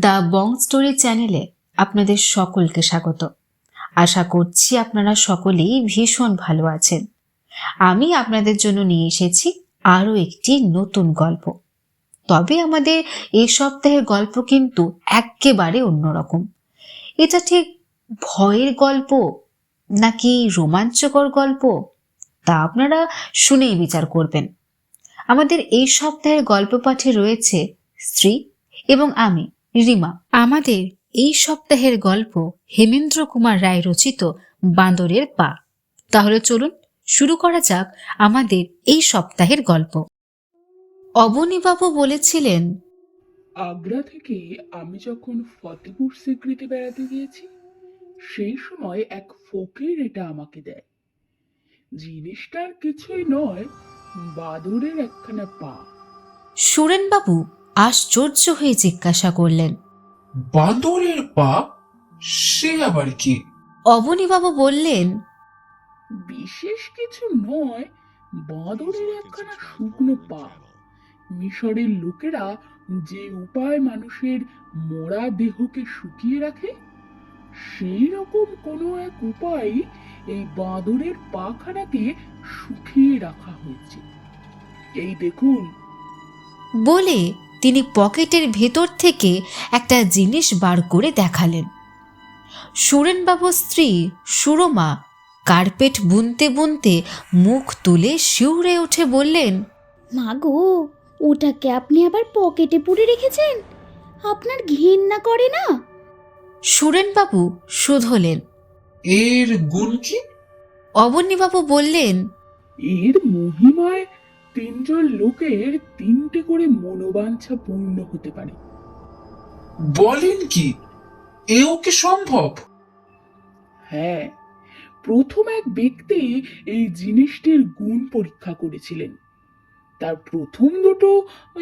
The Bong story চ্যানেলে আপনাদের সকলকে স্বাগত। আশা করছি আপনারা সকলেই ভীষণ ভালো আছেন। আমি আপনাদের জন্য নিয়ে এসেছি আরও একটি নতুন গল্প। তবে আমাদের এই সপ্তাহের গল্প কিন্তু একেবারে অন্যরকম। এটা ঠিক ভয়ের গল্প নাকি রোমাঞ্চকর গল্প, তা আপনারা শুনেই বিচার করবেন। আমাদের এই সপ্তাহের গল্প পাঠে রয়েছে স্ত্রী এবং আমি রিমা। আমাদের এই সপ্তাহের গল্প হেমেন্দ্র কুমার রায় রচিত বাঁদরের পা। তাহলে চলুন শুরু করা যাক আমাদের এই সপ্তাহের গল্প। অবনীবাবু বলেছিলেন, আগ্রা থেকে আমি যখন ফতেপুর সিক্রিতে বেড়াতে গিয়েছি, সেই সময় এক ফকির এটা আমাকে দেয়। জিনিসটার কিছুই নয়, বাদুড়ের একখানা পা। সুরেনবাবু আশ্চর্য হয়ে জিজ্ঞাসা করলেন, বাঁদরের পা? সে আবার কি? অবনীবাবু বললেন, বিশেষ কিছু নয়, বাঁদরের একখানা শুকনো পা। মিশরের লোকেরা যে উপায় মানুষের মরা দেহকে শুকিয়ে রাখে, সেই রকম কোনো এক উপায় এই বাঁদরের পাখানাকে শুকিয়ে রাখা হয়েছে। এই দেখুন। বলে তিনি পকেটের ভেতর থেকে একটা জিনিস বার করে দেখালেন। সুরেনবাবুর স্ত্রী সুরমা কার্পেট বুনতে বুনতে মুখ তুলে শিউরে উঠে বললেন, মা গো, ওটাকে আপনি আবার পকেটে পুরে রেখেছেন? আপনার ঘৃণা করে না? সুরেনবাবু শুধলেন। এর গুণ কি? অবনীবাবু বললেন, এর মহিমায় তিনজন লোকের তিনটে করে মনোবাঞ্ছা পূর্ণ হতে পারে। বলেন কি? এও কি সম্ভব? হ্যাঁ, প্রথম এক ব্যক্তি এই জিনিসটির গুণ পরীক্ষা করেছিলেন। তার প্রথম দুটো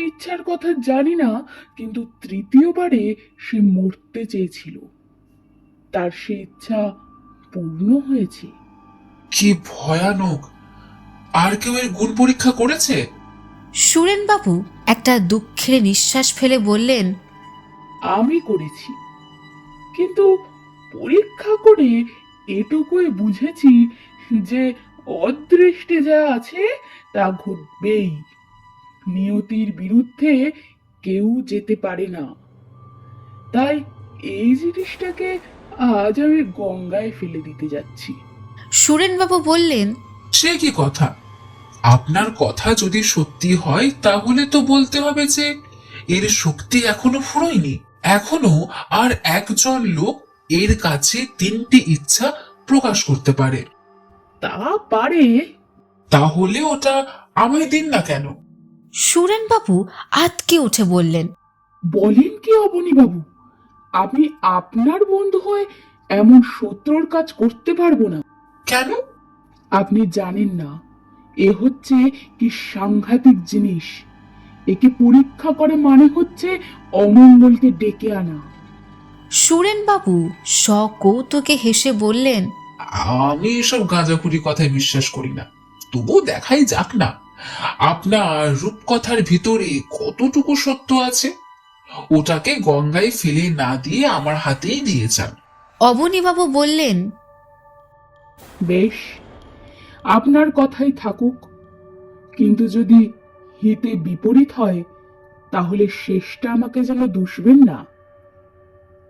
ইচ্ছার কথা জানি না, কিন্তু তৃতীয়বারে সে মরতে চেয়েছিল। তার সে ইচ্ছা পূর্ণ হয়েছে। কি ভয়ানক! আর কেউ এর গুণ পরীক্ষা করেছে? সুরেনবাবু একটা দুঃখের নিঃশ্বাস ফেলে বললেন, আমি করেছি, কিন্তু পরীক্ষা করে এটুকুই বুঝেছি যে অদৃষ্টে যা আছে তা ঘটবেই। নিয়তির বিরুদ্ধে কেউ যেতে পারে না। তাই এই জিনিসটাকে আজ আমি গঙ্গায় ফেলে দিতে যাচ্ছি। সুরেনবাবু বললেন, সে কি কথা? আপনার কথা যদি সত্যি হয় তাহলে তো বলতে হবে যে এর শক্তি এখনো ফুরোয়নি। এখনো আর একজন লোক এর কাছে তিনটি ইচ্ছা প্রকাশ করতে পারে। তা পারে। তাহলে ওটা আমায় দিন না কেন? সুরেনবাবু আতকে উঠে বললেন, বলেন কি অবনীবাবু, আমি আপনার বন্ধু হয়ে এমন শত্রুর কাজ করতে পারবো না। কেন? আপনি জানেন না এ হচ্ছে কি সাংঘাতিক জিনিস। একে পরীক্ষা করে মানে হচ্ছে অমঙ্গলকে ডেকে আনা। সুরেনবাবু সকৌতুকে হেসে বললেন, আমি এসব গাঁজাখুরি কথায় বিশ্বাস করি না। তবু দেখাই যাক না আপনার রূপকথার ভিতরে কতটুকু সত্য আছে। ওটাকে গঙ্গায় ফেলে না দিয়ে আমার হাতেই দিয়ে যান। অবনীবাবু বললেন, বেশ, আপনার কথাই থাকুক, কিন্তু যদি হিতে বিপরীত হয় তাহলে শেষটা আমাকে যেন দুষবেন না।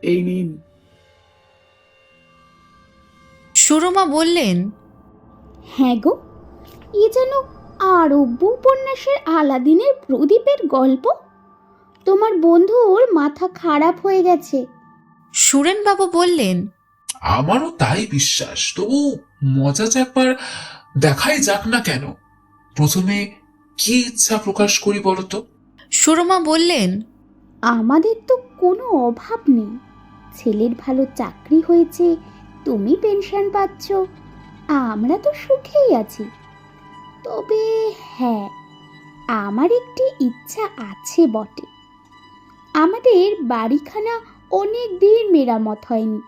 এই নিন। সুরমা বললেন, হ্যাঁ গো, এ যেন আরব্য উপন্যাসের আলাদিনের প্রদীপের গল্প। তোমার বন্ধুর মাথা খারাপ হয়ে গেছে। সুরেনবাবু বললেন, আমারও তাই বিশ্বাস। তবু মজা যে একবার দেখাই যাক না কেন। প্রথমে কি ইচ্ছা প্রকাশ করি বলতো? সুরমা বললেন, আমাদের তো কোনো অভাব নেই। ছেলের ভালো চাকরি হয়েছে, তুমি পেনশন পাচ্ছ, আমরা তো সুখেই আছি। তবে হ্যাঁ, আমার একটি ইচ্ছা আছে বটে। আমাদের বাড়িখানা অনেক দিন মেরামত হয়নি,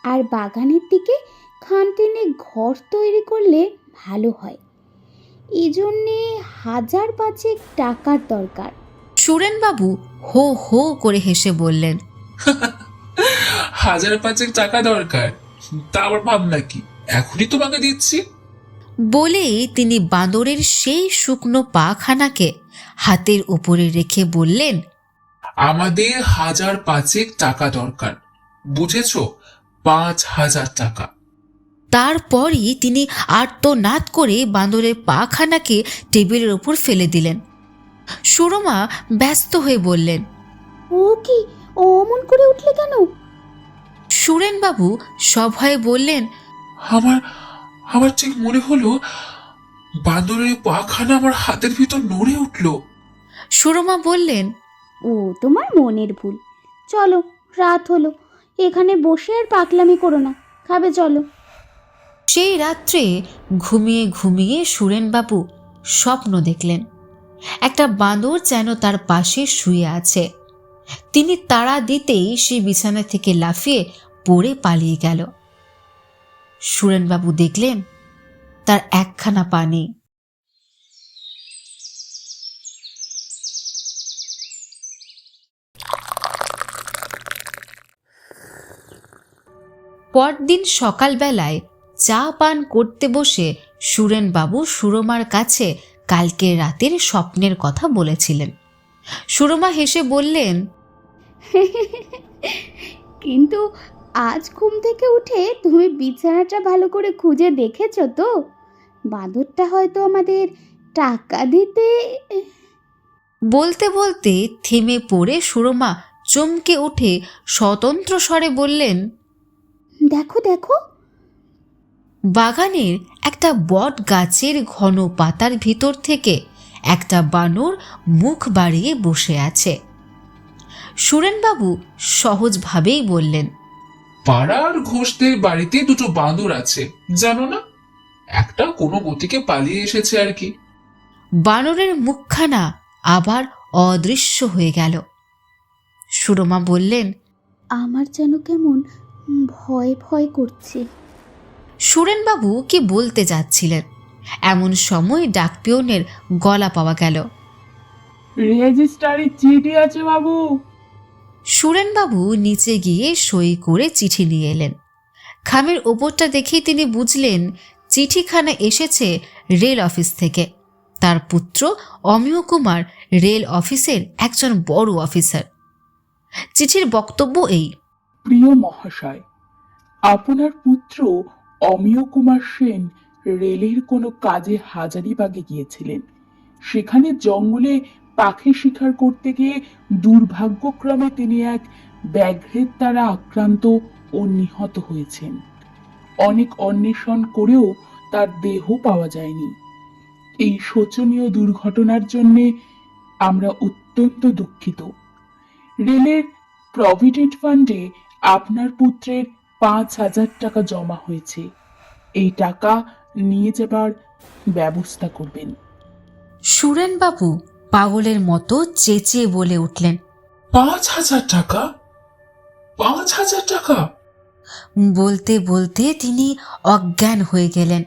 আর বাগানের দিকে খান টেনে ঘর তৈরি করলে ভালো হয়। এই জন্যে 1,000-5 টাকার দরকার। সুরেনবাবু হো হো করে হেসে বললেন, 1,000-5 টাকা দরকার? তা আবার ভাবনা কি, এখনই তোমাকে দিচ্ছি। বলেই তিনি বাঁদরের সেই শুকনো পাখানাকে হাতের উপরে রেখে বললেন, আমাদের 1,000-5 টাকা দরকার, বুঝেছো? 5,000 টাকা। তারপরই তিনি আর্তনাদ করে বাঁদরের পাখানাকে টেবিলের ওপর ফেলে দিলেন। সুরমা ব্যস্ত হয়ে বললেন, ও কি অমন করে উঠলে কেন? সুরেনবাবু সভয়ে বললেন, আমার আমার ঠিক মনে হলো বাঁদরের পাখানা আমার হাতের ভিতর নড়ে উঠলো। সুরমা বললেন, ও তোমার মনের ভুল। চলো, রাত হলো, এখানে বসে আর পাগলামি করো না, খাবে চলো। সেই রাত্রে ঘুমিয়ে ঘুমিয়ে সুরেনবাবু স্বপ্ন দেখলেন একটা বাঁদর যেন তার পাশে শুয়ে আছে। তিনি তাড়া দিতেই সে বিছানা থেকে লাফিয়ে পড়ে পালিয়ে গেল। সুরেনবাবু দেখলেন তার একখানা পা নেই। পরদিন সকালবেলায় চা পান করতে বসে সুরেনবাবু সুরমার কাছে কালকের রাতের স্বপ্নের কথা বলেছিলেন। সুরমা হেসে বললেন, কিন্তু আজ ঘুম থেকে উঠে তুমি বিছানাটা ভালো করে খুঁজে দেখেছো তো? বাঁদরটা হয়তো আমাদের টাকা দিতে। বলতে বলতে থেমে পড়ে সুরমা চমকে উঠে স্বতন্ত্র স্বরে বললেন, দেখো দেখো। বাগানের একটা বট গাছের ঘন পাতার ভিতর থেকে একটা বানর মুখ বাড়িয়ে বসে আছে। সুরেনবাবু সহজভাবেই বললেন, পাড়ার ঘোষদের বাড়িতে দুটো বাঁদর আছে, জানো না? একটা কোনো গতিকে পালিয়ে এসেছে আর কি। বানরের মুখখানা আবার অদৃশ্য হয়ে গেল। সুরমা বললেন, আমার যেন কেমন ভয় ভয় করছে। সুরেনবাবু কি বলতে যাচ্ছিলেন, এমন সময় ডাকপিয়নের গলা পাওয়া গেল। রেজিস্টারে চিঠি আছে বাবু। সুরেনবাবু নিচে গিয়ে সই করে চিঠি নিয়ে এলেন। খামের ওপরটা দেখেই তিনি বুঝলেন চিঠিখানা এসেছে রেল অফিস থেকে। তার পুত্র অমিয় কুমার রেল অফিসের একজন বড় অফিসার। চিঠির বক্তব্য এই: প্রিয় মহাশয়, আপনার পুত্র অমিয় কুমার সেন রেলের কোনো কাজে হাজারিবাগে গিয়েছিলেন। সেখানে জঙ্গলে পাখি শিকার করতে গিয়ে দুর্ভাগ্যক্রমে তিনি এক ব্যাঘ্রের দ্বারা আক্রান্ত ও নিহত হয়েছেন। অনেক অন্বেষণ করেও তার দেহ পাওয়া যায়নি। এই শোচনীয় দুর্ঘটনার জন্য আমরা অত্যন্ত দুঃখিত। রেলের প্রভিডেন্ট ফান্ডে আপনার পুত্রের 5,000 টাকা জমা হয়েছে। এই টাকা নিয়ে যাবার ব্যবস্থা করবেন। সুরেনবাবু পাগলের মতো চেঁচিয়ে বলে উঠলেন, 5,000 টাকা? 5,000 টাকা? বলতে বলতে তিনি অজ্ঞান হয়ে গেলেন।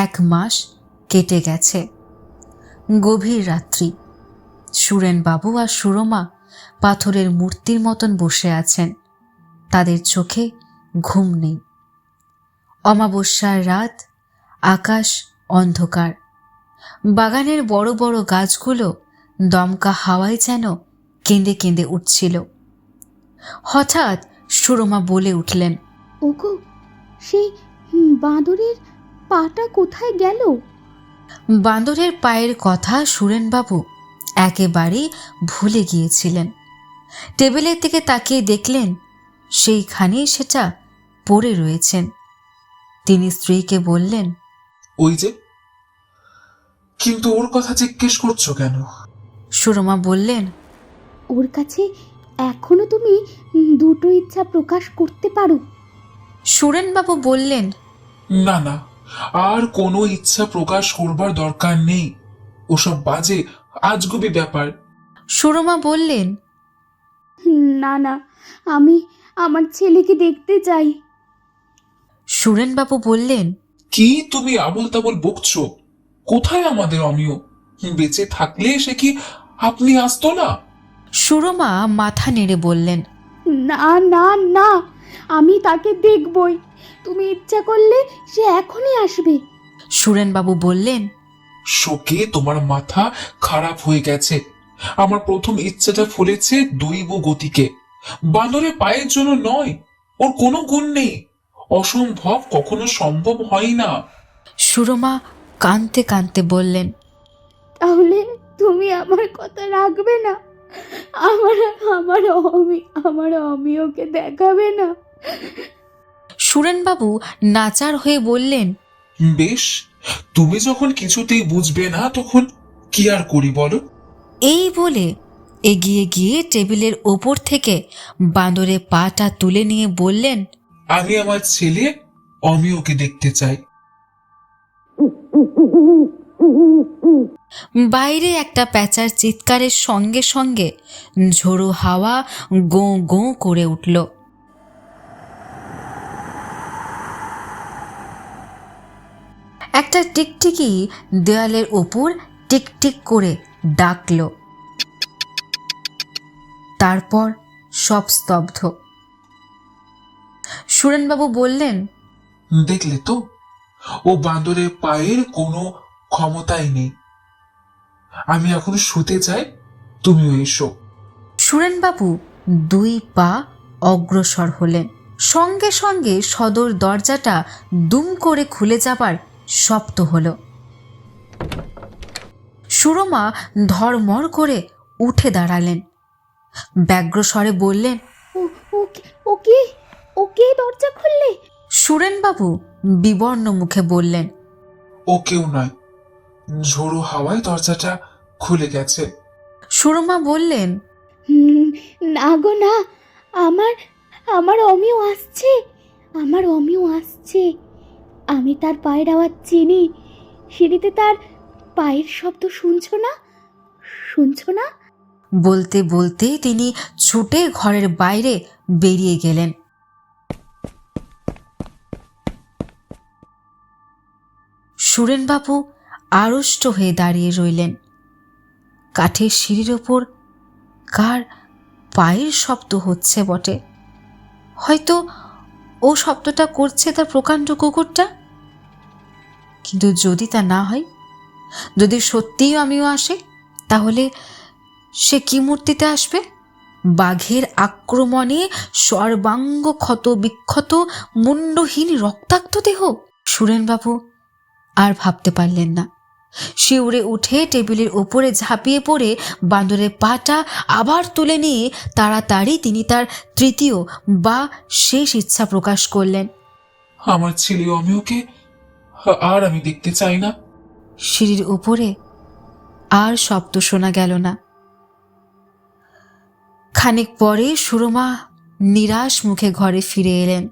1 মাস কেটে গেছে। গভীর রাত্রি। সুরেনবাবু আর সুরমা পাথরের মূর্তির মতন বসে আছেন। তাদের চোখে ঘুম নেই। অমাবস্যার রাত, আকাশ অন্ধকার। বাগানের বড় বড় গাছগুলো দমকা হাওয়ায় যেন কেঁদে কেঁদে উঠছিল। হঠাৎ সুরমা বলে উঠলেন, ওগো, সেই বাঁদরের পাটা কোথায় গেল? বাঁদরের পায়ের কথা সুরেনবাবু একেবারেই ভুলে গিয়েছিলেন। টেবিলের দিকে তাকিয়ে দেখলেন সেইখানেই সেটা পড়ে রয়েছেন। তিনি স্ত্রীকে বললেন, ওই যে। কিন্তু ওর কথা জিজ্ঞেস করছো কেন? সুরমা বললেন, ওর কাছে এখনো তুমি দুটো ইচ্ছা প্রকাশ করতে পারো। সুরেনবাবু বললেন, না না, আর কোনো ইচ্ছা প্রকাশ করবার দরকার নেই। ওসব বাজে আজগুবি ব্যাপার। সুরমা বললেন, না না, আমি আমার ছেলেকে দেখতে চাই। সুরেনবাবু বললেন, কি তুমি আবল তাবল বকছো? কোথায় আমাদের অমিয়? বেঁচে থাকলে সে কি আপনি আসতো না? সুরমা মাথা নেড়ে বললেন, না না না, আমি তাকে দেখবই। তুমি ইচ্ছা করলে সে এখনই আসবে। সুরেনবাবু বললেন, শোকে তোমার মাথা খারাপ হয়ে গেছে। আমার প্রথম ইচ্ছাটা ফলেছে দৈব গতিকে, বাঁদরের পায়ের জন্য নয়। ওর কোনো গুণ নেই, অসম্ভব কখনো সম্ভব হয় না। সুরমা কাঁদতে কাঁদতে বললেন, তাহলে তুমি আমার কথা রাখবে না? আমার আমার আমার অমিয়কে দেখাবে না? সুরেনবাবু নাচার হয়ে বললেন, বেশ, তুমি যখন কিছুতেই বুঝবে না তখন কি আর করি বলো। এই বলে এগিয়ে গিয়ে টেবিলের ওপর থেকে বাঁদরের পাটা তুলে নিয়ে বললেন, আমি আমার ছেলে অমিয়কে দেখতে চাই। বাইরে একটা প্যাঁচার চিৎকারের সঙ্গে সঙ্গে ঝোড়ো হাওয়া গোঁ গোঁ করে উঠল। একটা টিকটিকি দেয়ালের ওপর টিকটিক করে ডাকল। তারপর সব স্তব্ধ। সুরেনবাবু বললেন, দেখলে তো, ও বাঁদরের পায়ের কোনো ক্ষমতাই নেই। আমি এখন শুতে চাই, তুমিও এসো। সুরেনবাবু 2 পা অগ্রসর হলেন। সঙ্গে সঙ্গে সদর দরজাটা দুম করে খুলে যাবার শব্দ হলো। সুরমা ধড়মড় করে উঠে দাঁড়ালেন। ব্যগ্র স্বরে বললেন, ওকে ওকে দরজা খুললে? সুরেনবাবু বিবর্ণ মুখে বললেন, ও কেউ নয়, ঝোড়ো হাওয়ায় দরজাটা খুলে গেছে। সুরমা বললেন, না গো না, আমার আমার অমিয় আসছে, আমার অমিয় আসছে। আমি তার পায়ের আওয়াজ চিনি। সিঁড়িতে তার পায়ের শব্দ শুনছো না? শুনছো না? বলতে বলতে তিনি ছুটে ঘরের বাইরে বেরিয়ে গেলেন। সুরেনবাবু আড়ষ্ট হয়ে দাঁড়িয়ে রইলেন। কাঠের সিঁড়ির ওপর কার পায়ের শব্দ হচ্ছে বটে। হয়তো ও শব্দটা করছে তার প্রকাণ্ড কুকুরটা। কিন্তু যদি তা না হয়, যদি সত্যিই আমিও আসে, তাহলে সে কি মূর্তিতে আসবে? বাঘের আক্রমণে সর্বাঙ্গ ক্ষত বিক্ষত মুন্ডহীন রক্তাক্ত দেহ? সুরেনবাবু আর ভাবতে পারলেন না। শিউরে উঠে টেবিলের ওপরে ঝাঁপিয়ে পড়ে বাঁদরের পাটা আবার তুলে নিয়ে তাড়াতাড়ি তিনি তার তৃতীয় বা শেষ ইচ্ছা প্রকাশ করলেন। আমার ছেলে অমিয়কে আর আমি দেখতে চাই না। সিঁড়ির উপরে আর শব্দ শোনা গেল না। খানিক পরে সুরমা নিরাশ মুখে ঘরে ফিরে এলেন।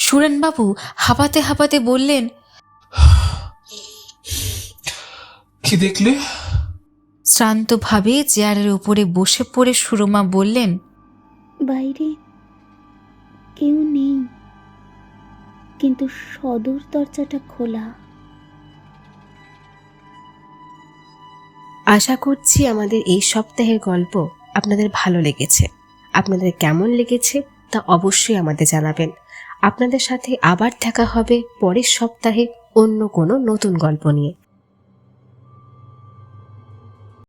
সুরেনবাবু হাঁপাতে হাঁপাতে বললেন, কি দেখলে? শ্রান্তভাবে চেয়ারের উপরে বসে পড়ে সুরমা বললেন, বাইরে কেউ নেই, কিন্তু সদর দরজাটা খোলা। আশা করছি আমাদের এই সপ্তাহের গল্প আপনাদের ভালো লেগেছে। আপনাদের কেমন লেগেছে তা অবশ্যই আমাদের জানাবেন। আপনাদের সাথে আবার দেখা হবে পরের সপ্তাহে অন্য কোনো নতুন গল্প নিয়ে।